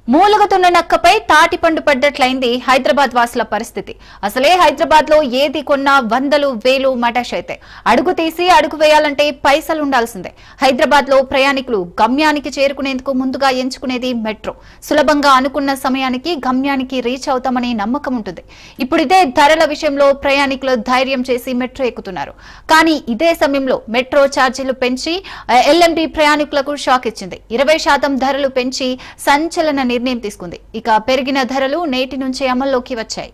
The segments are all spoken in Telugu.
మూలుగుతున్న నక్కపై తాటిపండు పడ్డట్లయింది హైదరాబాద్ వాసుల పరిస్థితి. అసలే హైదరాబాద్ లో ఏది కొన్నా వందలు వేలు మటాష్ అయితే అడుగు తీసి అడుగు వేయాలంటే పైసలు ఉండాల్సిందే. హైదరాబాద్ లో ప్రయాణికులు గమ్యానికి చేరుకునేందుకు ముందుగా ఎంచుకునేది మెట్రో. సులభంగా అనుకున్న సమయానికి గమ్యానికి రీచ్ అవుతామని నమ్మకం ఉంటుంది. ఇప్పుడు ఇదే ధరల విషయంలో ప్రయాణికులు ధైర్యం చేసి మెట్రో ఎక్కుతున్నారు. కానీ ఇదే సమయంలో మెట్రో ఛార్జీలు పెంచి ఎల్ఎండి ప్రయాణికులకు షాక్ ఇచ్చింది. 20% ధరలు పెంచి సంచలన నిర్ణయం తీసుకుంది. ఇక పెరిగిన ధరలు నేటి నుంచే అమల్లోకి వచ్చాయి.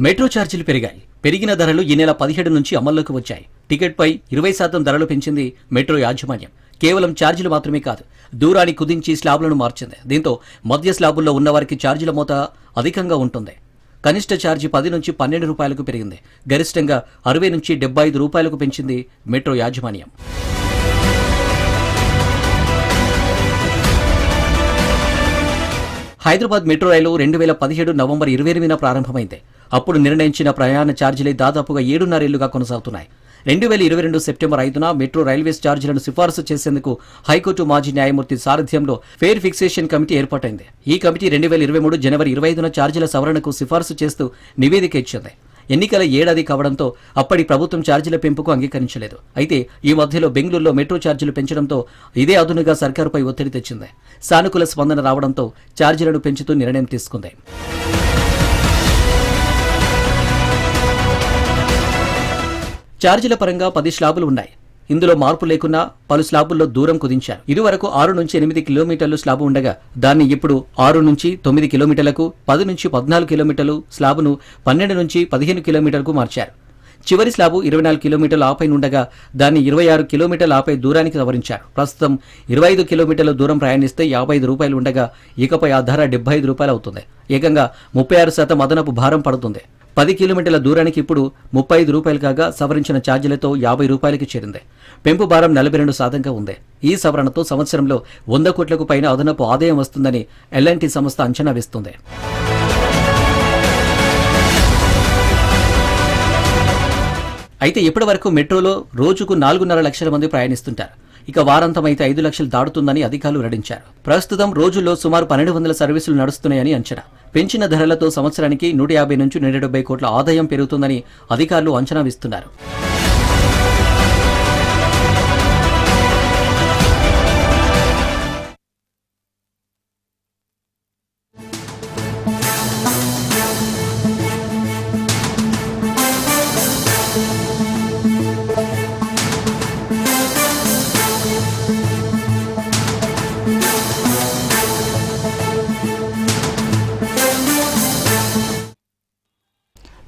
మెట్రో ఛార్జీలు పెరిగాయి. పెరిగిన ధరలు ఈ నెల 17 నుంచి అమల్లోకి వచ్చాయి. టికెట్పై 20% ధరలు పెంచింది మెట్రో యాజమాన్యం. కేవలం ఛార్జీలు మాత్రమే కాదు, దూరాన్ని కుదించి స్లాబ్లను మార్చింది. దీంతో మధ్య స్లాబుల్లో ఉన్నవారికి ఛార్జీల మోత అధికంగా ఉంటుంది. కనిష్ట ఛార్జీ 10 నుంచి 12 రూపాయలకు పెరిగింది. గరిష్టంగా 60 నుంచి 75 రూపాయలకు పెంచింది మెట్రో యాజమాన్యం. హైదరాబాద్ మెట్రో రైలు 2017 నవంబర్ 28న ప్రారంభమైంది. అప్పుడు నిర్ణయించిన ప్రయాణ ఛార్జీలే దాదాపుగా 7.5 ఏళ్లుగా కొనసాగుతున్నాయి. 2022 సెప్టెంబర్ 5న మెట్రో రైల్వేస్ ఛార్జీలను సిఫారసు చేసేందుకు హైకోర్టు మాజీ న్యాయమూర్తి సారథ్యంలో ఫేర్ ఫిక్సేషన్ కమిటీ ఏర్పాటైంది. ఈ కమిటీ 2023 జనవరి 25న ఛార్జీల సవరణకు సిఫారసు చేస్తూ నివేదిక ఇచ్చింది. ఎన్నికల ఏడాది కావడంతో అప్పటి ప్రభుత్వం ఛార్జీల పెంపుకు అంగీకరించలేదు. అయితే ఈ మధ్యలో బెంగళూరులో మెట్రో ఛార్జీలు పెంచడంతో ఇదే అదునుగా సర్కారుపై ఒత్తిడి తెచ్చింది. సానుకూల స్పందన రావడంతో ఛార్జీలను పెంచుతూ నిర్ణయం తీసుకుంది. ఛార్జీల పరంగా 10 స్లాబులు ఉన్నాయి. ఇందులో మార్పు లేకున్నా పలు స్లాబుల్లో దూరం కుదించారు. ఇదివరకు 6 నుంచి 8 కిలోమీటర్లు స్లాబు ఉండగా దాన్ని ఇప్పుడు 6 నుంచి 9 కిలోమీటర్లకు, 10 నుంచి 14 కిలోమీటర్లు స్లాబును 12 నుంచి 15 కిలోమీటర్లకు మార్చారు. చివరి స్లాబు 24 కిలోమీటర్ల ఆపై ఉండగా దాన్ని 26 కిలోమీటర్ల ఆపై దూరానికి సవరించారు. ప్రస్తుతం 25 కిలోమీటర్ల దూరం ప్రయాణిస్తే 55 రూపాయలు ఉండగా ఇకపై ఆ ధర 75 రూపాయలు అవుతుంది. ఏకంగా 36% అదనపు భారం పడుతుంది. 10 కిలోమీటర్ల దూరానికి ఇప్పుడు 35 రూపాయలు కాగా సవరించిన ఛార్జీలతో 50 రూపాయలకి చేరింది. పెంపు భారం 42%గా ఉంది. ఈ సవరణతో సంవత్సరంలో 100 కోట్లకు పైన అదనపు ఆదాయం వస్తుందని ఎల్ఎన్టీ సంస్థ అంచనా వేస్తుంది. అయితే ఇప్పటి వరకు మెట్రోలో రోజుకు 4.5 లక్షల మంది ప్రయాణిస్తుంటారు. ఇక వారాంతం అయితే 5 లక్షలు దాటుతుందని అధికారులు వెల్లడించారు. ప్రస్తుతం రోజుల్లో సుమారు 1200 సర్వీసులు నడుస్తున్నాయని అంచనా. పెంచిన ధరలతో సంవత్సరానికి 150 నుంచి 170 కోట్ల ఆదాయం పెరుగుతుందని అధికారులు అంచనా వేస్తున్నారు.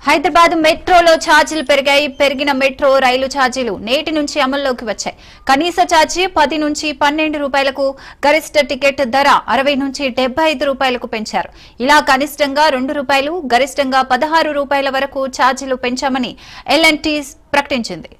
హైదరాబాద్ మెట్రోలో ఛార్జీలు పెరిగాయి. పెరిగిన మెట్రో రైలు ఛార్జీలు నేటి నుంచి అమల్లోకి వచ్చాయి. కనీస ఛార్జీ 10 నుంచి 12 రూపాయలకు, గరిష్ట టికెట్ ధర 60 నుంచి 75 రూపాయలకు పెంచారు. ఇలా కనిష్టంగా 2 రూపాయలు, గరిష్టంగా 16 రూపాయల వరకు ఛార్జీలు పెంచామని ఎల్ఎన్టీ ప్రకటించింది.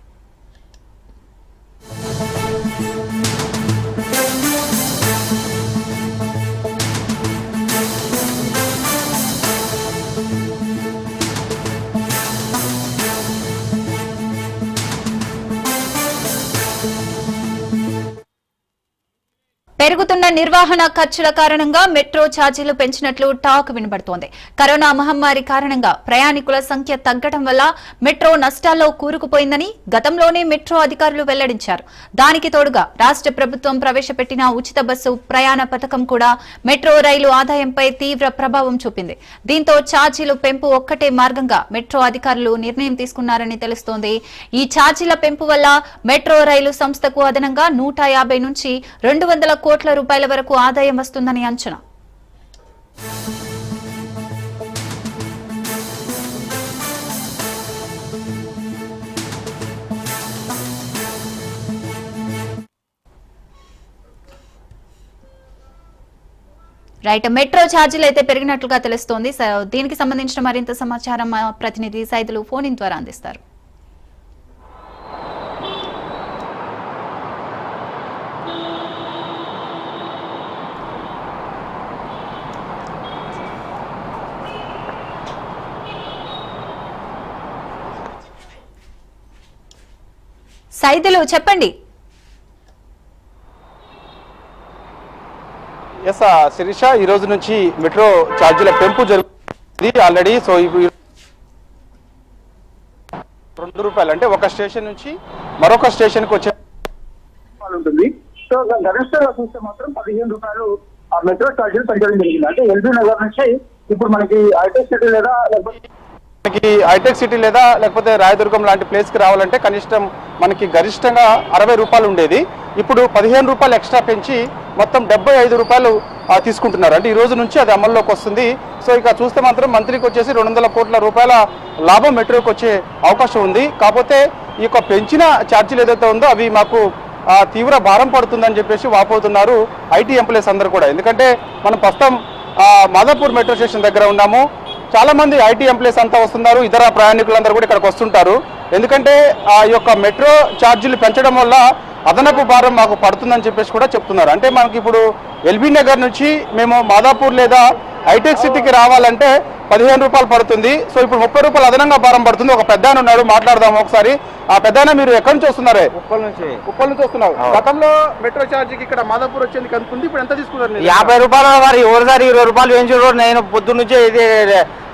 పెరుగుతున్న నిర్వహణ ఖర్చుల కారణంగా మెట్రో ఛార్జీలు పెంచినట్లు టాక్ వినబడుతోంది. కరోనా మహమ్మారి కారణంగా ప్రయాణికుల సంఖ్య తగ్గడం వల్ల మెట్రో నష్టాల్లో కూరుకుపోయిందని గతంలోనే మెట్రో అధికారులు వెల్లడించారు. దానికి తోడుగా రాష్ట్ర ప్రభుత్వం ప్రవేశపెట్టిన ఉచిత బస్సు ప్రయాణ పథకం కూడా మెట్రో రైలు ఆదాయంపై తీవ్ర ప్రభావం చూపింది. దీంతో ఛార్జీలు పెంపు ఒక్కటే మార్గంగా మెట్రో అధికారులు నిర్ణయం తీసుకున్నారని తెలుస్తోంది. ఈ ఛార్జీల పెంపు వల్ల మెట్రో రైలు సంస్థకు అదనంగా 150 నుంచి 200 కోట్ల రూపాయల వరకు ఆదాయం వస్తుందని అంచనా. రైట్, మెట్రో ఛార్జీలు అయితే పెరిగినట్లుగా తెలుస్తోంది. దీనికి సంబంధించిన మరింత సమాచారం మా ప్రతినిధి సైదులు ఫోన్ ఇన్ ద్వారా అందిస్తారు. సైదులు చెప్పండి. ఎస్ శిరీష, ఈ రోజు నుంచి మెట్రో ఛార్జీల పెంపు జరుగుతుంది ఆల్రెడీ. సో ₹2 అంటే ఒక స్టేషన్ నుంచి మరొక స్టేషన్ కి వచ్చే ఉంటుంది. సో గరిష్టంగా చూస్తే మాత్రం ₹15 మెట్రో ఛార్జీలు పెంచడం జరిగింది. అంటే ఎల్బీ నగర్ నుంచి ఇప్పుడు మనకి హైటెక్ సిటీ లేదా లేకపోతే రాయదుర్గం లాంటి ప్లేస్ కి రావాలంటే కనిష్టం మనకి గరిష్టంగా ₹60 ఉండేది. ఇప్పుడు ₹15 ఎక్స్ట్రా పెంచి మొత్తం ₹75 తీసుకుంటున్నారు. అంటే ఈ రోజు నుంచి అది అమల్లోకి వస్తుంది. సో ఇక చూస్తే మాత్రం మంత్రికి వచ్చేసి ₹200 కోట్ల లాభం మెట్రోకి వచ్చే అవకాశం ఉంది. కాకపోతే ఈ యొక్క పెంచిన ఛార్జీలు ఏదైతే ఉందో అవి మాకు తీవ్ర భారం పడుతుందని చెప్పేసి వాపోతున్నారు ఐటీ ఎంప్లాయీస్ అందరూ కూడా. ఎందుకంటే మనం ప్రస్తుతం మాదాపూర్ మెట్రో స్టేషన్ దగ్గర ఉన్నాము. చాలా మంది ఐటీ ఎంప్లాయీస్ అంతా వస్తున్నారు, ఇతర ప్రయాణికులందరూ కూడా ఇక్కడికి వస్తుంటారు. ఎందుకంటే ఈ యొక్క మెట్రో ఛార్జీలు పెంచడం వల్ల అదనపు భారం మాకు పడుతుందని చెప్పేసి కూడా చెప్తున్నారు. అంటే మనకి ఇప్పుడు ఎల్బీ నగర్ నుంచి మేము మాదాపూర్ లేదా హైటెక్ సిటీకి రావాలంటే ₹15 పడుతుంది. సో ఇప్పుడు ₹30 అదనంగా భారం పడుతుంది. ఒక పెద్ద ఆయన ఉన్నాడు, మాట్లాడదాము ఒకసారి. ఆ పెద్ద ఆయన, మీరు ఎక్కడి నుంచి వస్తున్నారే? ఉప్పల్ నుంచి వస్తున్నారు. గతంలో మెట్రో ఛార్జీకి ఇక్కడ మాదాపూర్ వచ్చేందుకు ఎంత ఉంది, ఇప్పుడు ఎంత తీసుకున్నారు? ₹50 మరి ఎవరిసారి ₹20 పెంచారు. నేను పొద్దున్న నుంచి ఇది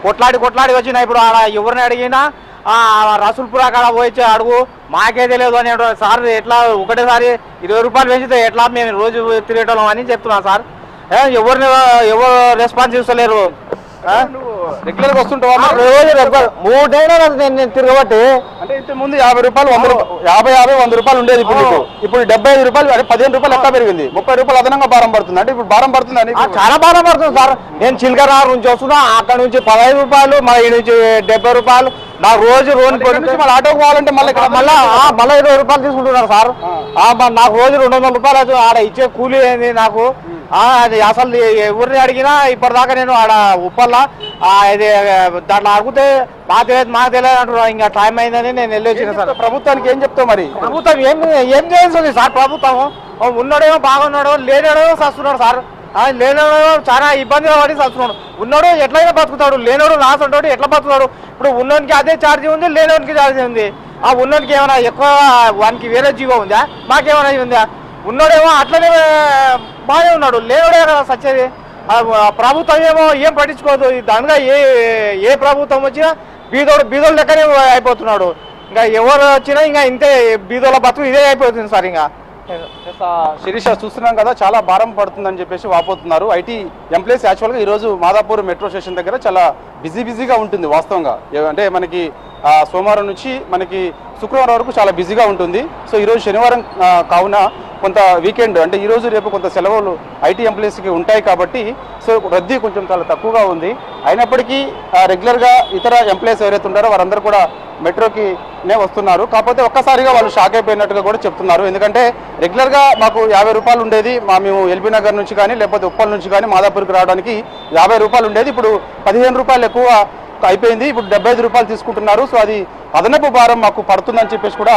కొట్లాడి వచ్చిన. ఇప్పుడు ఆడ ఎవరిని అడిగినా రసూల్పుర అక్కడ పోయి అడుగు, మాకే తెలియదు అని సార్. ఎట్లా ఒకటేసారి ₹20 పెంచితే ఎట్లా మేము రోజు తిరిగేటోళ్ళం అని చెప్తున్నాను సార్. ఎవరు రెస్పాన్స్ ఇస్తలేరు. రెగ్యులర్ గా వస్తుంటావా? రోజు నేను తిరగబట్టి. అంటే ఇంత ముందు ₹50 ₹100 ఉండేది. ఇప్పుడు ₹75 అంటే ₹15 ఎక్కడ పెరిగింది. ₹30 అదనంగా భారం పడుతుంది. అంటే ఇప్పుడు భారం పడుతుంది అని చాలా భారం పడుతుంది సార్. నేను చిలకరారు నుంచి వస్తున్నా, అక్కడ నుంచి ₹15, మళ్ళీ నుంచి ₹70. నాకు రోజు ఆటోకి పోవాలంటే మళ్ళీ ₹20 తీసుకుంటున్నారు సార్. నాకు రోజు ₹200 ఆడ ఇచ్చే కూలీ ఏంది నాకు. అది అసలు ఎవరిని అడిగినా ఇప్పటిదాకా నేను ఆడ ఉప్పల్లా ఇది దాంట్లో అడిగితే మాకు తెలియదు అంటున్నా. ఇంకా టైం అయిందని నేను వెళ్ళి వచ్చిన సార్. ప్రభుత్వానికి ఏం చెప్తావు మరి? ప్రభుత్వం ఏం చేస్తుంది సార్? ప్రభుత్వం ఉన్నాడేమో బాగున్నాడో, లేనాడో సస్తున్నాడు సార్. లేనోడు చాలా ఇబ్బందిగా పడి చస్తున్నాడు. ఉన్నాడు ఎట్లయినా బతుకుతాడు, లేనోడు లాస్ ఉంటాడు ఎట్లా బతుకుతాడు. ఇప్పుడు ఉన్నోనికి అదే ఛార్జీ ఉంది, లేనోనికి ఛార్జీ ఉంది. ఆ ఉన్నోనికి ఏమైనా ఎక్కువ వానికి వేరే జీవో ఉందా, మాకేమైనా ఉందా? ఉన్నాడేమో అట్లనే బాగానే ఉన్నాడు, లేనోడే కదా సచ్చేది. ప్రభుత్వం ఏమో ఏం పట్టించుకోదు. దానిగా ఏ ప్రభుత్వం వచ్చినా బీదోడు లెక్కనే అయిపోతున్నాడు. ఇంకా ఎవరు వచ్చినా ఇంకా ఇంతే బీదోళ్ళ బతుకు ఇదే అయిపోతుంది సార్. ఇంకా శిరీష, చూస్తున్నాం కదా, చాలా భారం పడుతుందని చెప్పేసి వాపోతున్నారు ఐటీ ఎంప్లాయీస్. యాక్చువల్గా ఈరోజు మాదాపూర్ మెట్రో స్టేషన్ దగ్గర చాలా బిజీగా ఉంటుంది వాస్తవంగా. అంటే మనకి సోమవారం నుంచి మనకి శుక్రవారం వరకు చాలా బిజీగా ఉంటుంది. సో ఈరోజు శనివారం కావున కొంత వీకెండ్, అంటే ఈరోజు రేపు కొంత సెలవులు ఐటీ ఎంప్లాయీస్కి ఉంటాయి కాబట్టి సో రద్దీ కొంచెం చాలా తక్కువగా ఉంది. అయినప్పటికీ రెగ్యులర్గా ఇతర ఎంప్లాయీస్ ఎవరైతే ఉంటారో వారందరూ కూడా మెట్రోకినే వస్తున్నారు. కాకపోతే ఒక్కసారిగా వాళ్ళు షాక్ అయిపోయినట్టుగా కూడా చెప్తున్నారు. ఎందుకంటే రెగ్యులర్గా మాకు ₹50 ఉండేది. మేము ఎల్బీ నగర్ నుంచి కానీ లేకపోతే ఉప్పల్ నుంచి కానీ మాదాపూర్కి రావడానికి ₹50 ఉండేది. ఇప్పుడు ₹15 ఎక్కువ అయిపోయింది. ఇప్పుడు ₹75 తీసుకుంటున్నారు. సో అది అదనపు భారం మాకు పడుతుందని చెప్పేసి కూడా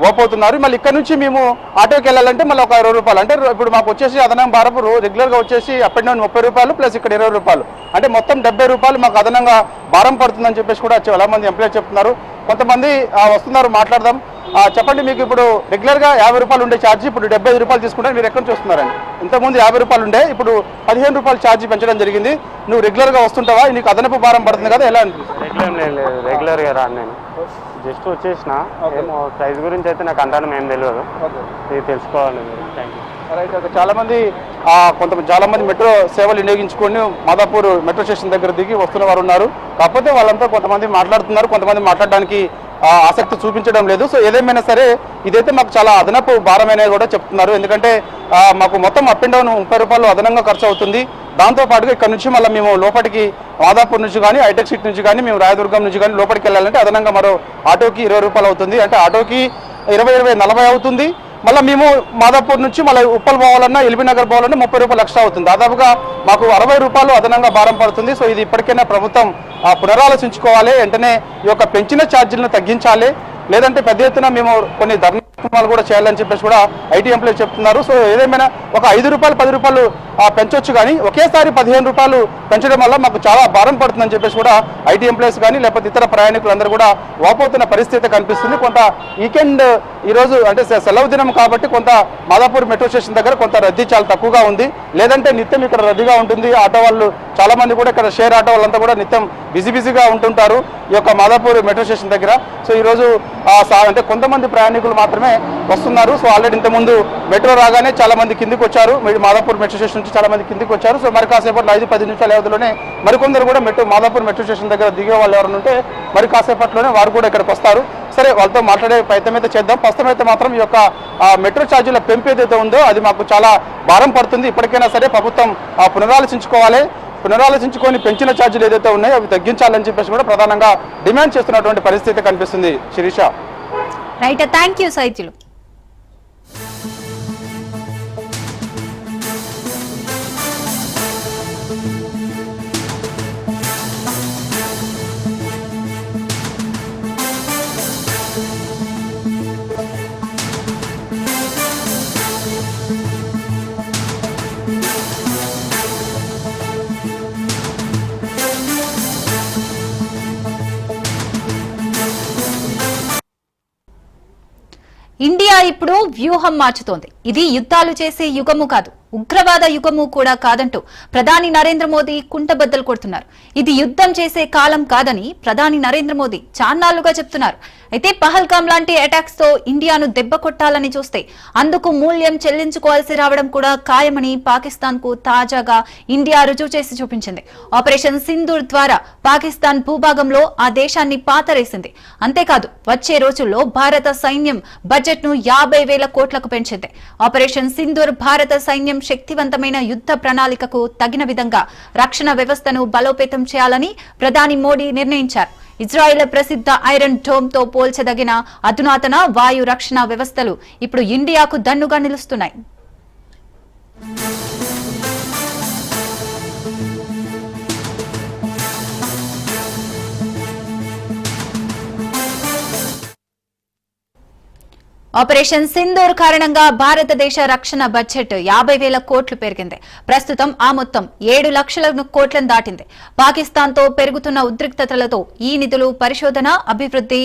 ఓపోతున్నారు. మళ్ళీ ఇక్కడ నుంచి మేము ఆటోకి వెళ్ళాలంటే మళ్ళీ ఒక ₹20. అంటే ఇప్పుడు మాకు వచ్చేసి అదనంగా భారం రెగ్యులర్గా వచ్చేసి అప్ అండ్ డౌన్ ₹30 ప్లస్ ఇక్కడ ₹20. అంటే మొత్తం ₹70 మాకు అదనంగా భారం పడుతుందని చెప్పేసి కూడా చాలా మంది ఎంప్లాయీస్ చెప్తున్నారు. కొంతమంది వస్తున్నారు, మాట్లాడదాం. చెప్పండి, మీకు ఇప్పుడు రెగ్యులర్గా ₹50 ఉండే ఛార్జీ ఇప్పుడు ₹75 తీసుకుంటే మీరు ఎక్కడి నుంచి వస్తున్నారండి? ఇంతకుముందు ₹50 ఉండే, ఇప్పుడు ₹15 ఛార్జీ పెంచడం జరిగింది. నువ్వు రెగ్యులర్గా వస్తుంటావా? నీకు అదనపు భారం పడుతుంది కదా, ఎలా అనిపిస్తుంది? రెగ్యులర్గా రాను, నేను జస్ట్ వచ్చేసిన. ప్రైస్ గురించి అయితే నాకు అంతా ఏం తెలియదు, ఇది తెలుసుకోవాలి. Thank you. చాలా మంది మెట్రో సేవలు వినియోగించుకొని మాదాపూర్ మెట్రో స్టేషన్ దగ్గర దిగి వస్తున్న వారు ఉన్నారు. కాకపోతే వాళ్ళంతా కొంతమంది మాట్లాడుతున్నారు, కొంతమంది మాట్లాడడానికి ఆసక్తి చూపించడం లేదు. సో ఏదేమైనా సరే ఇదైతే మాకు చాలా అదనపు భారమైనది కూడా చెప్తున్నారు. ఎందుకంటే మాకు మొత్తం అప్ అండ్ డౌన్ ₹30 అదనంగా ఖర్చు అవుతుంది. దాంతోపాటుగా ఇక్కడ నుంచి మళ్ళీ మేము లోపలికి మాదాపూర్ నుంచి కానీ హైటెక్ సిటీ నుంచి కానీ మేము రాయదుర్గం నుంచి కానీ లోపలికి వెళ్ళాలంటే అదనంగా మరో ఆటోకి ₹20 అవుతుంది. అంటే ఆటోకి 20-40 అవుతుంది. మళ్ళీ మేము మాదాపూర్ నుంచి మళ్ళీ ఉప్పల్ పోవాలన్నా ఎల్బీ నగర్ పోవాలన్నా ₹30 ఎక్స్ట్రా అవుతుంది. దాదాపుగా మాకు ₹60 అదనంగా భారం పడుతుంది. సో ఇది ఇప్పటికైనా ప్రభుత్వం పునరాలోచించుకోవాలి. వెంటనే ఈ యొక్క పెంచిన ఛార్జీలను తగ్గించాలి. లేదంటే పెద్ద ఎత్తున మేము కొన్ని ధర్నా వాళ్ళు కూడా చేయాలని చెప్పేసి కూడా ఐటీ ఎంప్లాయీస్ చెప్తున్నారు. సో ఏదేమైనా ఒక 5 రూపాయలు 10 రూపాయలు పెంచొచ్చు, కానీ ఒకేసారి 15 రూపాయలు పెంచడం వల్ల మాకు చాలా భారం పడుతుందని చెప్పేసి కూడా ఐటీ ఎంప్లాయీస్ కానీ లేకపోతే ఇతర ప్రయాణికులందరూ కూడా వాపోతున్న పరిస్థితి కనిపిస్తుంది. కొంత వీకెండ్ ఈరోజు అంటే సెలవు దినం కాబట్టి కొంత మాదాపూర్ మెట్రో స్టేషన్ దగ్గర కొంత రద్దీ చాలా తక్కువగా ఉంది. లేదంటే నిత్యం ఇక్కడ రద్దీగా ఉంటుంది. ఆటో వాళ్ళు చాలా మంది కూడా ఇక్కడ షేర్ ఆటో వాళ్ళంతా కూడా నిత్యం బిజీగా ఉంటుంటారు ఈ యొక్క మాదాపూర్ మెట్రో స్టేషన్ దగ్గర. సో ఈరోజు అంటే కొంతమంది ప్రయాణికులు మాత్రమే వస్తున్నారు. సో ఆల్రెడీ ఇంతకుముందు మెట్రో రాగానే చాలా మంది కిందికి వచ్చారు. మాదాపూర్ మెట్రో స్టేషన్ నుంచి చాలా మంది కిందికి వచ్చారు. సో మరి కాసేపట్లో 5-10 నిమిషాల వ్యవధిలోనే మరికొందరు కూడా మాదాపూర్ మెట్రో స్టేషన్ దగ్గర దిగే వాళ్ళు ఎవరైనా ఉంటే మరి కాసేపట్లోనే వారు కూడా ఇక్కడికి వస్తారు. సరే, వాళ్ళతో మాట్లాడే ప్రయత్నం అయితే చేద్దాం. ప్రస్తుతం అయితే మాత్రం ఈ యొక్క మెట్రో ఛార్జీల పెంపు ఏదైతే ఉందో అది మాకు చాలా భారం పడుతుంది. ఇప్పటికైనా సరే ప్రభుత్వం పునరాలోచించుకొని పెంచిన ఛార్జీలు ఏదైతే ఉన్నాయో అవి తగ్గించాలని చెప్పేసి కూడా ప్రధానంగా డిమాండ్ చేస్తున్నటువంటి పరిస్థితి కనిపిస్తుంది. శిరీష. రైట్, థ్యాంక్ యూ సైజులు. ఇండియా ఇప్పుడు వ్యూహం మార్చుతోంది. ఇది యుద్ధాలు చేసే యుగము కాదు, ఉగ్రవాద యుగము కూడా కాదంటూ ప్రధాని నరేంద్ర మోదీ కుంటబద్దలు కొడుతున్నారు. ఇది యుద్ధం చేసే కాలం కాదని ప్రధాని నరేంద్ర మోదీ చాన్నాళ్లుగా చెప్తున్నారు. అయితే పహల్గామ్ లాంటి అటాక్స్ తో ఇండియాను దెబ్బ కొట్టాలని చూస్తే అందుకు మూల్యం చెల్లించుకోవాల్సి రావడం కూడా ఖాయమని పాకిస్తాన్ కు తాజాగా ఇండియా రుజువు చేసి చూపించింది. ఆపరేషన్ సింధూర్ ద్వారా పాకిస్తాన్ భూభాగంలో ఆ దేశాన్ని పాతరేసింది. అంతేకాదు, వచ్చే రోజుల్లో భారత సైన్యం బడ్జెట్ ను 50,000 కోట్లకు పెంచింది. ఆపరేషన్ సింధూర్ భారత సైన్యం శక్తివంతమైన యుద్ధ ప్రణాళికకు తగిన విధంగా రక్షణ వ్యవస్థను బలోపేతం చేయాలని ప్రధాని మోడీ నిర్ణయించారు. ఇజ్రాయెల్ ప్రసిద్ధ ఐరన్ డోమ్ తో పోల్చదగిన అధునాతన వాయు రక్షణ వ్యవస్థలు ఇప్పుడు ఇండియాకు దన్నుగా నిలుస్తున్నాయి. ఆపరేషన్ సింధూర్ కారణంగా భారతదేశ రక్షణ బడ్జెట్ 50,000 కోట్లు పెరిగింది. ప్రస్తుతం ఆ మొత్తం 7 లక్షల కోట్లను దాటింది. పాకిస్తాన్ తో పెరుగుతున్న ఉద్రిక్తతలతో ఈ నిధులు పరిశోధన, అభివృద్ధి,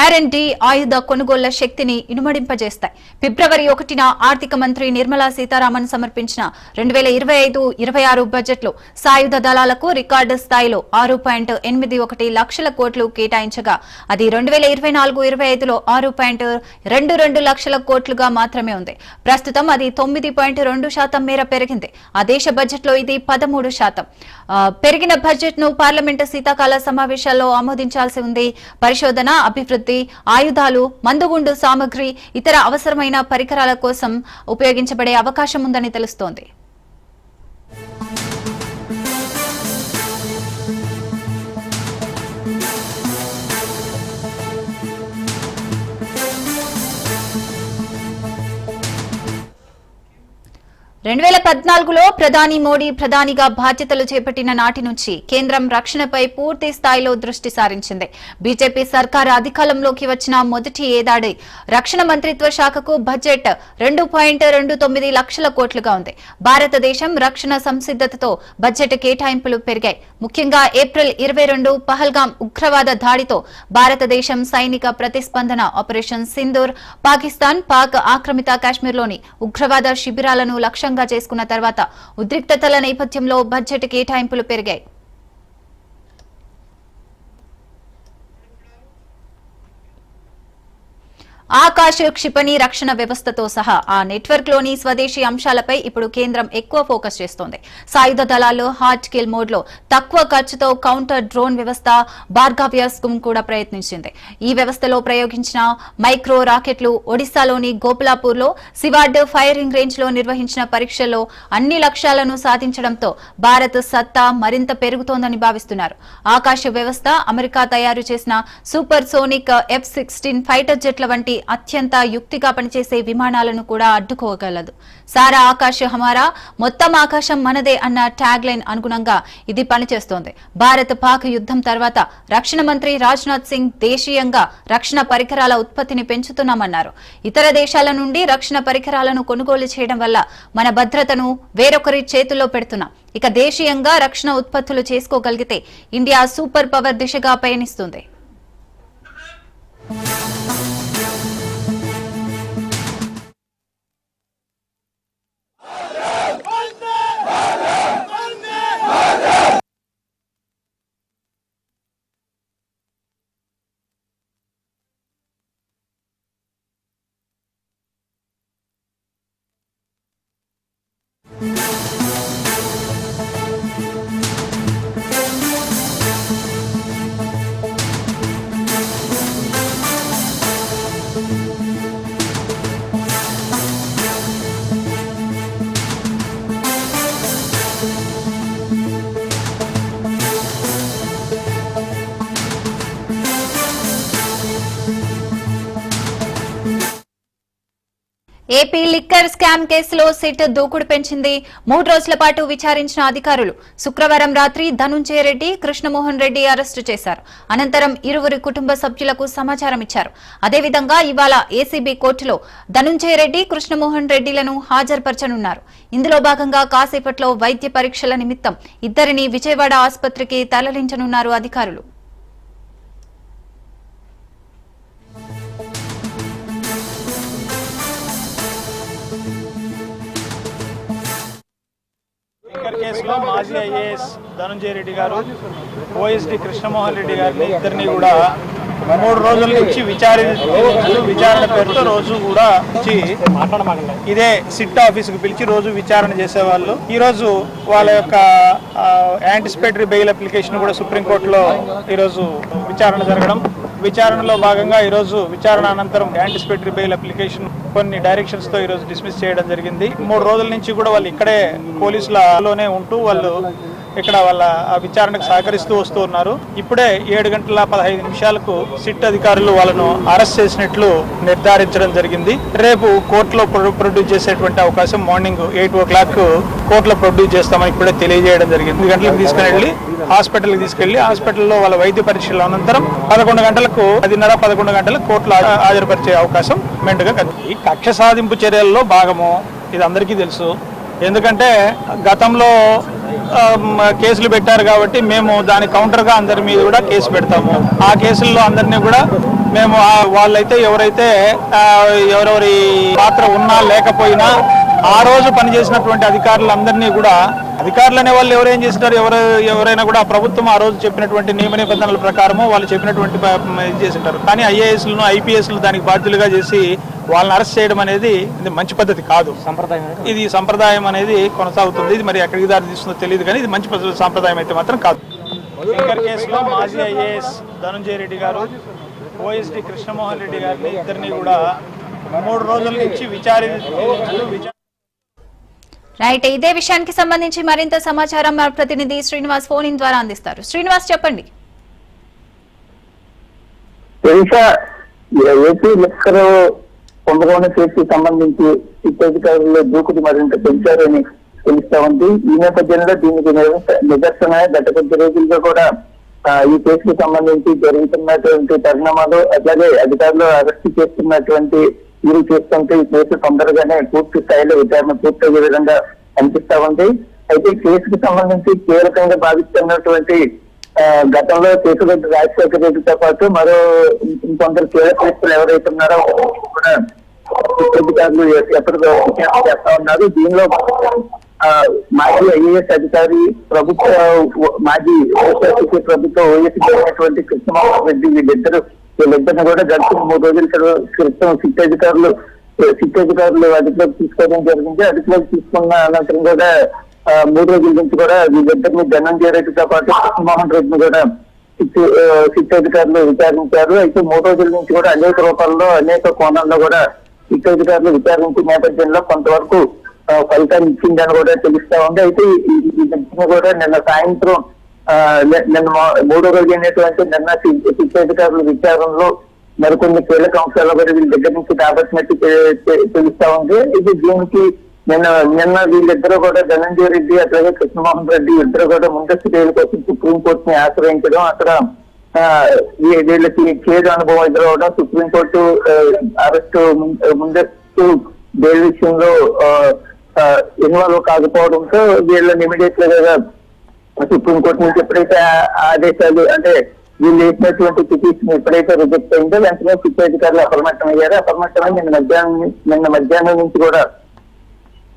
R&D, ఆయుధ కొనుగోళ్ల శక్తిని ఇనుమడింపజేస్తాయి. ఫిబ్రవరి 1న ఆర్థిక మంత్రి నిర్మలా సీతారామన్ సమర్పించిన 2025-26 బడ్జెట్లో సాయుధ దళాలకు రికార్డు స్థాయిలో 6.81 లక్షల కోట్లు కేటాయించగా అది 2024-25లో 6.22 లక్షల కోట్లుగా మాత్రమే ఉంది. ప్రస్తుతం అది 9.2% మేర పెరిగింది. ఆ దేశ బడ్జెట్ లో ఇది 13%. పెరిగిన బడ్జెట్ ను పార్లమెంటు శీతాకాల సమావేశాల్లో ఆమోదించాల్సి ఉంది. పరిశోధన, అభివృద్ధి, ఆయుధాలు, మందుగుండు సామగ్రి, ఇతర అవసరమైన పరికరాల కోసం ఉపయోగించబడే అవకాశం ఉందని తెలుస్తోంది. రెండు 2014లో ప్రధాని మోడీ ప్రధానిగా బాధ్యతలు చేపట్టిన నాటి నుంచి కేంద్రం రక్షణపై పూర్తి స్థాయిలో దృష్టి సారించింది. బీజేపీ సర్కారు అధికారంలోకి వచ్చిన మొదటి ఏడాది రక్షణ మంత్రిత్వ శాఖకు బడ్జెట్ 2.29 లక్షల కోట్లుగా ఉంది. భారతదేశం రక్షణ సంసిద్ధతతో బడ్జెట్ కేటాయింపులు పెరిగాయి. ముఖ్యంగా ఏప్రిల్ 22 పహల్గామ్ ఉగ్రవాద దాడితో భారతదేశం సైనిక ప్రతిస్పందన ఆపరేషన్ సింధూర్, పాకిస్తాన్ పాక్ ఆక్రమిత కాశ్మీర్లోని ఉగ్రవాద శిబిరాలను లక్ష్యంగా చేసుకున్న తర్వాత ఉద్రిక్తతల నేపథ్యంలో బడ్జెట్ కేటాయింపులు పెరిగాయి. ఆకాశ క్షిపణి రక్షణ వ్యవస్థతో సహా ఆ నెట్వర్క్ లోని స్వదేశీ అంశాలపై ఇప్పుడు కేంద్రం ఎక్కువ ఫోకస్ చేస్తోంది. సాయుధ దళాలు హార్డ్ కిల్ మోడ్ లో తక్కువ ఖర్చుతో కౌంటర్ డ్రోన్ వ్యవస్థ భార్గవ్యాస్ కూడా ప్రయత్నించింది. ఈ వ్యవస్థలో ప్రయోగించిన మైక్రో రాకెట్లు ఒడిశాలోని గోపులాపూర్ లో శివార్డ్ ఫైరింగ్ రేంజ్ లో నిర్వహించిన పరీక్షల్లో అన్ని లక్ష్యాలను సాధించడంతో భారత్ సత్తా మరింత పెరుగుతోందని భావిస్తున్నారు. ఆకాశ వ్యవస్థ అమెరికా తయారు చేసిన సూపర్ సోనిక్ F-16 ఫైటర్ జెట్ల వంటి అత్యంత యుక్తిగా పనిచేసే విమానాలను కూడా అడ్డుకోగలదు. సారా ఆకాశ్ హమారా, మొత్తం ఆకాశం మనదే అన్న ట్యాగ్ లైన్ అనుగుణంగా ఇది పనిచేస్తోంది. భారత్ పాక్ యుద్ధం తర్వాత రక్షణ మంత్రి రాజ్నాథ్ సింగ్ దేశీయంగా రక్షణ పరికరాల ఉత్పత్తిని పెంచుతున్నామన్నారు. ఇతర దేశాల నుండి రక్షణ పరికరాలను కొనుగోలు చేయడం వల్ల మన భద్రతను వేరొకరి చేతుల్లో పెడుతున్నాం. ఇక దేశీయంగా రక్షణ ఉత్పత్తులు చేసుకోగలిగితే ఇండియా సూపర్ పవర్ దిశగా పయనిస్తుంది. ఏపీ లిక్కర్ స్కామ్ కేసులో సిట్ దూకుడు పెంచింది. 3 రోజుల పాటు విచారించిన అధికారులు శుక్రవారం రాత్రి ధనుంజయ రెడ్డి, కృష్ణమోహన్ రెడ్డి అరెస్టు చేశారు. అనంతరం ఇరువురి కుటుంబ సభ్యులకు సమాచారం ఇచ్చారు. అదేవిధంగా ఇవాళ ఏసీబీ కోర్టులో ధనుంజయ రెడ్డి, కృష్ణమోహన్ రెడ్డిలను హాజరుపరచనున్నారు. ఇందులో భాగంగా కాసేపట్లో వైద్య పరీక్షల నిమిత్తం ఇద్దరిని విజయవాడ ఆసుపత్రికి తరలించనున్నారు అధికారులు. కేసులో మాజీ ఐఏఎస్ ధనుంజయ రెడ్డి గారు, ఓఎస్డి కృష్ణమోహన్ రెడ్డి గారిని ఇద్దరిని కూడా 3 రోజుల నుంచి విచారణ పేరుతో రోజు కూడా ఇదే సిట్ ఆఫీసుకు పిలిచి రోజు విచారణ చేసేవాళ్ళు. ఈ రోజు వాళ్ళ యొక్క యాంటిసిపేటరీ బెయిల్ అప్లికేషన్ కూడా సుప్రీంకోర్టులో ఈరోజు విచారణ జరగడం, విచారణలో భాగంగా ఈరోజు విచారణ అనంతరం యాంటిసిపేటరీ బెయిల్ అప్లికేషన్ కొన్ని డైరెక్షన్స్ తో ఈరోజు డిస్మిస్ చేయడం జరిగింది. 3 రోజుల నుంచి కూడా వాళ్ళు ఇక్కడే పోలీసులలోనే ఉంటూ వాళ్ళు ఇక్కడ వాళ్ళ విచారణకు సహకరిస్తూ వస్తూ ఉన్నారు. ఇప్పుడే 7:15 సిట్ అధికారులు వాళ్ళను అరెస్ట్ చేసినట్లు నిర్ధారించడం జరిగింది. రేపు కోర్టులో ప్రొడ్యూస్ చేసేటువంటి అవకాశం మార్నింగ్ 8 o'clock కోర్టులో ప్రొడ్యూస్ చేస్తామని ఇప్పుడే తెలియజేయడం జరిగింది. 2 గంటలకు తీసుకెళ్లి హాస్పిటల్లో వాళ్ళ వైద్య పరీక్షల అనంతరం 11 గంటలకు 10:30-11 గంటలకు కోర్టులో హాజరుపరిచే అవకాశం మెండుగా కనిపిస్తుంది. ఈ కక్ష సాధింపు చర్యల్లో భాగము ఇది అందరికీ తెలుసు. ఎందుకంటే గతంలో కేసులు పెట్టారు కాబట్టి మేము దాని కౌంటర్గా అందరి మీద కూడా కేసు పెడతాము. ఆ కేసుల్లో అందరినీ కూడా మేము వాళ్ళైతే ఎవరెవరి పాత్ర ఉన్నా లేకపోయినా ఆ రోజు పనిచేసినటువంటి అధికారులందరినీ కూడా, అధికారులు అనే వాళ్ళు ఎవరేం చేసినారు, ఎవరైనా కూడా ప్రభుత్వం ఆ రోజు చెప్పినటువంటి నియమ నిబంధనల ప్రకారము వాళ్ళు చెప్పినటువంటి ఇది చేసింటారు. కానీ ఐఏఎస్లను, ఐపీఎస్లు దానికి బాధ్యులుగా చేసి వాళ్ళని అరెస్ట్ చేయడం అనేది ఇది మంచి పద్ధతి కాదు. ఇది సంప్రదాయం అనేది కొనసాగుతుంది. ఇది మరి ఎక్కడికి దారి తీస్తుందో తెలియదు, కానీ ఇది మంచి సంప్రదాయం అయితే మాత్రం కాదు. లిక్కర్ కేసులో మాజీ ఐఏఎస్ ధనుంజయ రెడ్డి గారు, ఓఎస్డి కృష్ణమోహన్ రెడ్డి గారిని ఇద్దరిని కూడా 3 రోజుల నుంచి రైట్. ఇదే విషయానికి సంబంధించి మరింత సమాచారం మా ప్రతినిధి శ్రీనివాస్ ఫోన్ ఇన్ ద్వారా అందిస్తారు. శ్రీనివాస్, చెప్పండి. ఏపీ లిక్కర్ కుంభకోణం కేసుకు సంబంధించి అధికారులు దూకుడు మరింత పెంచారని తెలుస్తా ఉంది. ఈ నేపథ్యంలో దీనికి నిదర్శన గత కొద్ది రోజులుగా కూడా ఈ కేసుకు సంబంధించి జరుగుతున్నటువంటి పరిణామాలు, అట్లాగే అధికారులు అరెస్ట్ చేస్తున్నటువంటి వీరు చూస్తుంటే ఈ కేసు తొందరగానే పూర్తి స్థాయిలో విచారణ పూర్తయ్యే విధంగా అనిపిస్తా ఉంది. అయితే కేసుకు సంబంధించి కీలకంగా భావిస్తున్నటువంటి గతంలో కేసురెడ్డి రాజశేఖర రెడ్డితో పాటు మరో ఇంకొందరు కీలకలు ఎవరైతే ఉన్నారో కూడా అధికారులు ఎప్పటికీ చేస్తా ఉన్నారు. దీనిలో మాజీ ఐఏఎస్ అధికారి, మాజీ ప్రభుత్వ ఓఎస్సీ అయినటువంటి కృష్ణమోహన్ రెడ్డి వీళ్ళిద్దరిని కూడా గడిచిన 3 రోజుల క్రితం సిట్ అధికారులు అదుపులోకి తీసుకోవడం జరిగింది. అదుపులోకి తీసుకున్న అనంతరం కూడా 3 రోజుల నుంచి కూడా వీళ్ళిద్దరిని ధనంజయ రెడ్డితో పాటు కృష్ణమోహన్ రెడ్డిని కూడా సిట్ అధికారులు విచారించారు. అయితే 3 రోజుల నుంచి కూడా అనేక రూపాల్లో, అనేక కోణాల్లో కూడా సిట్ అధికారులు విచారించిన నేపథ్యంలో కొంతవరకు ఫలితాన్ని ఇచ్చిందని కూడా తెలుస్తా ఉంది. అయితే ఈ కూడా నిన్న సాయంత్రం నిన్న 3వ రోజు అయినటువంటి నిన్న సిట్ అధికారుల విచారణలో మరికొన్ని కీలక అంశాలు కూడా వీళ్ళ దగ్గర నుంచి రాబట్టినట్టు తెలుస్తా ఉంది. ఇది దీనికి నిన్న వీళ్ళిద్దరూ కూడా ధనంజయ రెడ్డి అట్లాగే కృష్ణమోహన్ రెడ్డి ఇద్దరు కూడా ముందస్తు బెయిల్ కోసం సుప్రీంకోర్టుని ఆశ్రయించడం, అక్కడ వీళ్ళకి చేదు అనుభవం ఎదురవడం, సుప్రీంకోర్టు అరెస్టు ముందస్తు బెయిల్ విషయంలో ఇన్వాల్వ్ కాకపోవడంతో వీళ్ళని ఇమీడియట్ గా సుప్రీంకోర్టు నుంచి ఎప్పుడైతే ఆదేశాలు అంటే వీళ్ళు వేసినటువంటి పిటిషన్ ఎప్పుడైతే రిజెక్ట్ అయిందో వెంటనే సిట్ అధికారులు అప్రమత్తమయ్యారు. అప్రమత్తమై నిన్న మధ్యాహ్నం నుంచి కూడా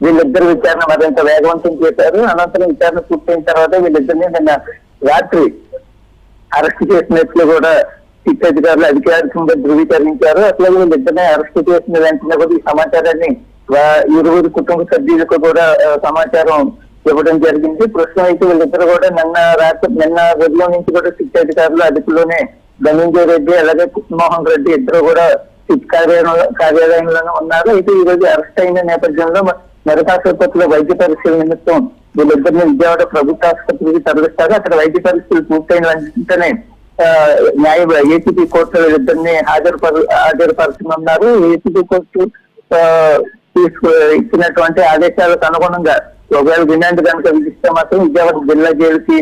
వీళ్ళిద్దరు విచారణ మరింత వేగవంతం చేశారు. అనంతరం విచారణ పూర్తయిన తర్వాత వీళ్ళిద్దరిని నిన్న రాత్రి అరెస్ట్ చేసినట్లు కూడా సిట్ అధికారులు అధికారికంగా ధృవీకరించారు. అట్లాగే వీళ్ళిద్దరిని అరెస్ట్ చేసిన వెంటనే కూడా ఈ సమాచారాన్ని ఇరువురు కుటుంబ సభ్యులకు కూడా సమాచారం ఇవ్వడం జరిగింది. ప్రస్తుతం అయితే వీళ్ళిద్దరు కూడా నిన్న ఉదయం నుంచి కూడా సిట్ అధికారులు అదుపులోనే ధనంజయ రెడ్డి అలాగే కృష్ణమోహన్ రెడ్డి ఇద్దరు కూడా సిట్ కార్యాలయంలోనే ఉన్నారు. అయితే ఈ రోజు అరెస్ట్ అయిన నేపథ్యంలో నరకాసుపత్రిలో వైద్య పరీక్షల నిమిత్తం వీళ్ళిద్దరిని విజయవాడ ప్రభుత్వ ఆసుపత్రికి తరలిస్తారు. అక్కడ వైద్య పరీక్షలు పూర్తయిన వెంటనే ఏసీపీ కోర్టు వీళ్ళిద్దరిని హాజరుపరచనున్నారు. ఏసీపీ కోర్టు ఇచ్చినటువంటి ఆదేశాలకు అనుగుణంగా ఒకవేళ డిమాండ్ కనుక విధిస్తే మాత్రం విజయవాడ జిల్లా జైలుకి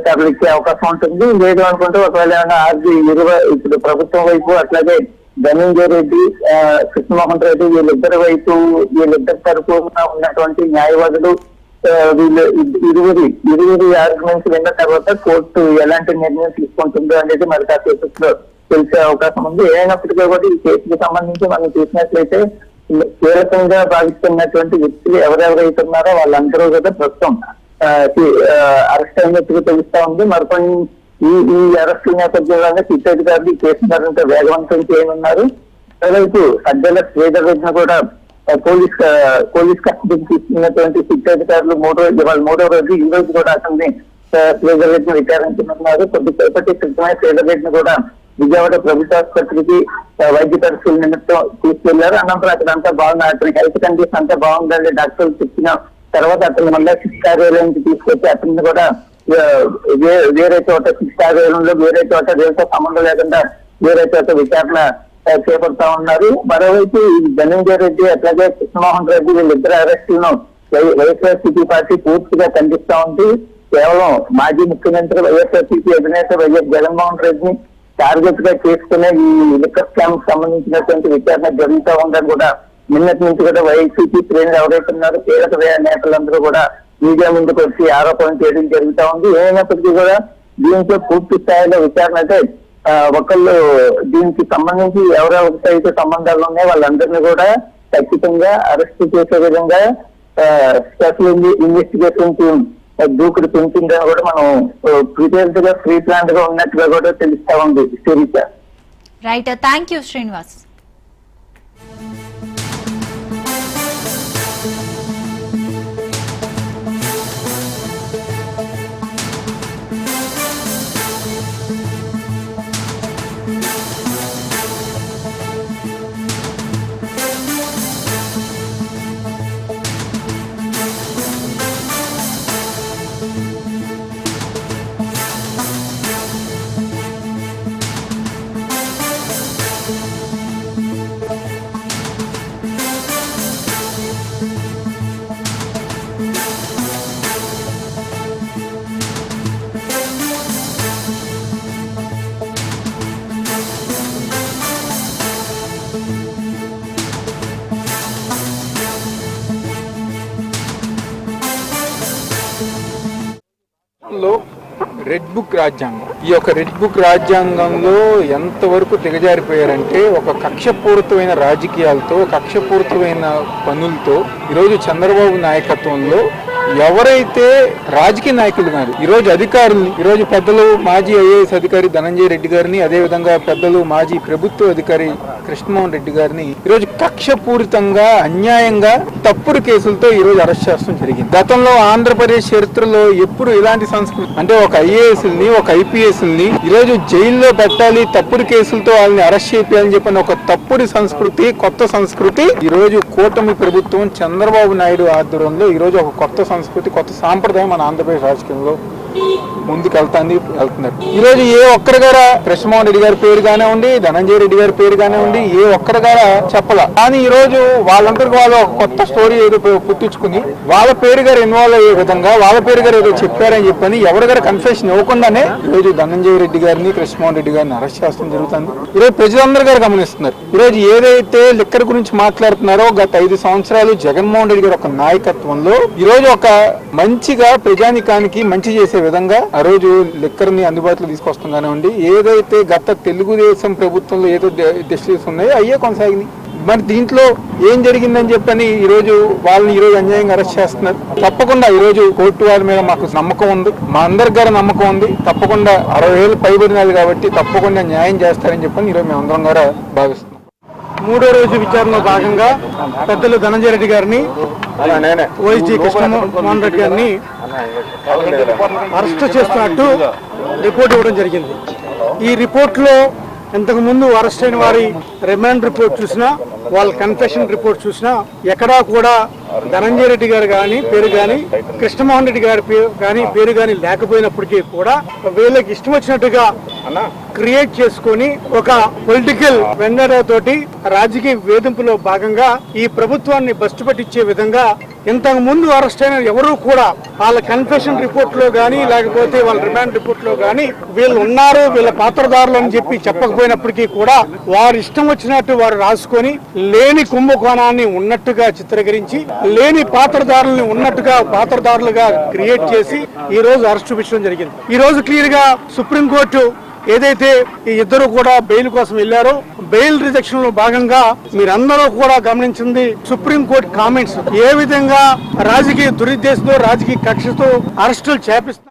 తరలిచ్చే అవకాశం ఉంటుంది. లేదు అనుకుంటే ఒకవేళ ఏమైనా ఇప్పుడు ప్రభుత్వం వైపు అట్లాగే ధనంజయ రెడ్డి కృష్ణమోహన్ రెడ్డి వీళ్ళిద్దరి తరపున ఉన్నటువంటి న్యాయవాదులు ఇరువురి ఆర్గ్యుమెంట్స్ విన్న తర్వాత కోర్టు ఎలాంటి నిర్ణయం తీసుకుంటుందో అనేది మరి కాసేపట్లో తెలిసే అవకాశం ఉంది. ఏమైనప్పటికీ కూడా ఈ కేసుకు సంబంధించి మనం చూసినట్లయితే కీలకంగా భావిస్తున్నటువంటి వ్యక్తులు ఎవరెవరైతే ఉన్నారో వాళ్ళందరూ కూడా ప్రస్తుతం అరెస్ట్ అయినట్టుగా తెలుస్తా ఉంది. మరికొన్ని ఈ అరెస్టు నేపథ్యంలోనే సిట్ అధికారులు ఈ కేసు మరింత వేగవంతం చేయనున్నారు. మరోవైపు సజ్జల శ్రీధర్ రెడ్డిని కూడా పోలీస్ కస్టడీకి తీసుకున్నటువంటి సిట్ అధికారులు మూడో రోజు ఈ రోజు కూడా అతన్ని శ్రీధర్ రెడ్డిని విచారించనున్నారు. కొద్దిసేపటి క్రితమే శ్రీధర్ రెడ్డిని కూడా విజయవాడ ప్రభుత్వ ఆసుపత్రికి వైద్య పరీక్షల నిమిత్తం తీసుకెళ్లారు. అనంతరం అక్కడ అంతా బాగుంది, అతని హెల్త్ కండిషన్ అంతా బాగుందని డాక్టర్లు చెప్పిన తర్వాత అతను మళ్ళీ సిట్ కార్యాలయానికి తీసుకొచ్చి అతన్ని కూడా వేరే చోట సిట్ కార్యాలయంలో వేరే చోట వీరితో సంబంధం లేకుండా వేరే చోట విచారణ చేపడతా ఉన్నారు. మరోవైపు ధనంజయ రెడ్డి అట్లాగే కృష్ణమోహన్ రెడ్డి వీళ్ళిద్దరు అరెస్టులను వైఎస్ఆర్సీపీ పార్టీ పూర్తిగా ఖండిస్తా ఉంది. కేవలం మాజీ ముఖ్యమంత్రి వైఎస్ఆర్సీపీ అధినేత వైఎస్ జగన్మోహన్ రెడ్డిని టార్గెట్ గా చేసుకునే ఈ లిక్కర్ స్కామ్ సంబంధించినటువంటి విచారణ జరుగుతూ ఉందని కూడా నిన్నటి నుంచి కూడా వైసీపీ శ్రేణులు ఎవరైతే ఉన్నారో కీలక నేతలందరూ కూడా మీడియా ముందుకు వచ్చి ఆరోపణలు చేయడం జరుగుతూ ఉంది. ఏమైనప్పటికీ కూడా దీంట్లో పూర్తి స్థాయిలో విచారణ అయితే ఒకళ్ళు దీనికి సంబంధించి ఎవరెవరితో అయితే సంబంధాలు ఉన్నాయో వాళ్ళందరినీ కూడా ఖచ్చితంగా అరెస్ట్ చేసే విధంగా స్పెషల్ ఇన్వెస్టిగేషన్ టీమ్ దూకుడు పెంచిందని కూడా మనం ప్రిపేర్డ్ గా ప్రీ ప్లాన్డ్ గా ఉన్నట్టుగా కూడా తెలుస్తా ఉంది. Sirisha right, thank you Srinivas. Red book రాజ్యాంగం, ఈ యొక్క రెడ్ బుక్ రాజ్యాంగంలో ఎంతవరకు దిగజారిపోయారంటే ఒక కక్షపూరితమైన రాజకీయాలతో కక్షపూరితమైన పనులతో ఈరోజు చంద్రబాబు నాయకత్వంలో ఎవరైతే రాజకీయ నాయకులు కాదు ఈరోజు అధికారులు ఈరోజు పెద్దలు మాజీ ఐఏఎస్ అధికారి ధనంజయ రెడ్డి గారిని అదేవిధంగా పెద్దలు మాజీ ప్రభుత్వ అధికారి కృష్ణమోహన్ రెడ్డి గారిని ఈరోజు కక్షపూరితంగా అన్యాయంగా తప్పుడు కేసులతో ఈరోజు అరెస్ట్ చేస్తడం జరిగింది. గతంలో ఆంధ్రప్రదేశ్ చరిత్రలో ఎప్పుడు ఇలాంటి సంస్కృతి అంటే ఒక ఐఏఎస్ ని ఒక ఐపీఎస్ ని ఈరోజు జైల్లో పెట్టాలి తప్పుడు కేసులతో వాళ్ళని అరెస్ట్ చేయాలని చెప్పిన ఒక తప్పుడు సంస్కృతి కొత్త సంస్కృతి ఈరోజు కూటమి ప్రభుత్వం చంద్రబాబు నాయుడు ఆధ్వర్యంలో ఈరోజు ఒక కొత్త సంస్కృతి కొత్త సాంప్రదాయం మన ఆంధ్రప్రదేశ్ రాజకీయంలో ముందుకు వెళ్తున్నారు. ఈ రోజు ఏ ఒక్కరి గారా కృష్ణమోహన్ రెడ్డి గారి పేరు కానివ్వండి, ధనంజయ రెడ్డి గారి పేరు కానివ్వండి, ఏ ఒక్కరి గారా చెప్పాల. కానీ ఈ రోజు వాళ్ళందరికీ వాళ్ళు ఒక కొత్త స్టోరీ ఏదో పుట్టించుకుని వాళ్ళ పేరు గారు ఇన్వాల్వ్ అయ్యే విధంగా వాళ్ళ పేరు గారు ఏదో చెప్పారని చెప్పని ఎవరి గారు కన్ఫెషన్ ఇవ్వకుండానే ఈ రోజు ధనంజయ రెడ్డి గారిని కృష్ణమోహన్ రెడ్డి గారిని అరెస్ట్ చేస్తడం జరుగుతుంది. ఈరోజు ప్రజలందరూ గారు గమనిస్తున్నారు. ఈరోజు ఏదైతే లిక్కర్ గురించి మాట్లాడుతున్నారో గత 5 సంవత్సరాలు జగన్మోహన్ రెడ్డి గారి ఒక నాయకత్వంలో ఈ రోజు ఒక మంచిగా ప్రజానికానికి మంచి చేసే విధంగా ఆ రోజు లిక్కర్ ని అందుబాటులో తీసుకొస్తాం కానివ్వండి, ఏదైతే గత తెలుగుదేశం ప్రభుత్వంలో ఏదో డెసిషన్స్ ఉన్నాయో అయ్యే కొనసాగింది. మరి దీంట్లో ఏం జరిగిందని చెప్పని ఈ రోజు వాళ్ళని ఈ రోజు అన్యాయంగా అరెస్ట్ చేస్తున్నారు. తప్పకుండా ఈ రోజు కోర్టు వారి మీద మాకు నమ్మకం ఉంది, మా అందరి గారి నమ్మకం ఉంది. తప్పకుండా 60 ఏళ్ళు పైబడినారు కాబట్టి తప్పకుండా న్యాయం చేస్తారని చెప్పని ఈరోజు మేము అందరం కూడా భావిస్తున్నాం. 3వ రోజు విచారణలో భాగంగా పెద్దలు ధనంజయ రెడ్డి గారిని, వైఎస్ కృష్ణమోహన్ రెడ్డి గారిని అరెస్ట్ చేస్తున్నట్టు రిపోర్ట్ ఇవ్వడం జరిగింది. ఈ రిపోర్ట్లో ఇంతకు ముందు అరెస్ట్ అయిన వారి రిమాండ్ రిపోర్ట్ చూసినా, వాళ్ళ కన్ఫెషన్ రిపోర్ట్ చూసినా ఎక్కడా కూడా ధనంజయ రెడ్డి గారు కానీ పేరు కానీ, కృష్ణమోహన్ రెడ్డి గారి పేరు కానీ లేకపోయినప్పటికీ కూడా వీళ్ళకి ఇష్టం వచ్చినట్టుగా క్రియేట్ చేసుకొని ఒక పొలిటికల్ వెండర్ తోటి రాజకీయ వేధింపులో భాగంగా ఈ ప్రభుత్వాన్ని బస్టు పట్టించే విధంగా ఇంతకు ముందు అరెస్ట్ అయిన ఎవరు కూడా వాళ్ళ కన్ఫెషన్ రిపోర్ట్ లో గానీ లేకపోతే వాళ్ళ రిమాండ్ రిపోర్ట్ లో గానీ వీళ్ళు ఉన్నారు, వీళ్ళ పాత్రదారులు అని చెప్పి చెప్పకపోయినప్పటికీ కూడా వారు ఇష్టం వచ్చినట్టు వారు రాసుకొని లేని కుంభకోణాన్ని ఉన్నట్టుగా చిత్రీకరించి లేని పాత్రదారుల్ని ఉన్నట్టుగా పాత్రదారులుగా క్రియేట్ చేసి ఈ రోజు అరెస్ట్ చూపించడం జరిగింది. ఈ రోజు క్లియర్ గా సుప్రీంకోర్టు ఏదైతే ఈ ఇద్దరు కూడా బెయిల్ కోసం వెళ్లారో బెయిల్ రిజెక్షన్ లో భాగంగా మీరందరూ కూడా గమనించింది సుప్రీంకోర్టు కామెంట్స్ ఏ విధంగా రాజకీయ దురుద్దేశంతో రాజకీయ కక్షతో అరెస్టులు చేపిస్తారు.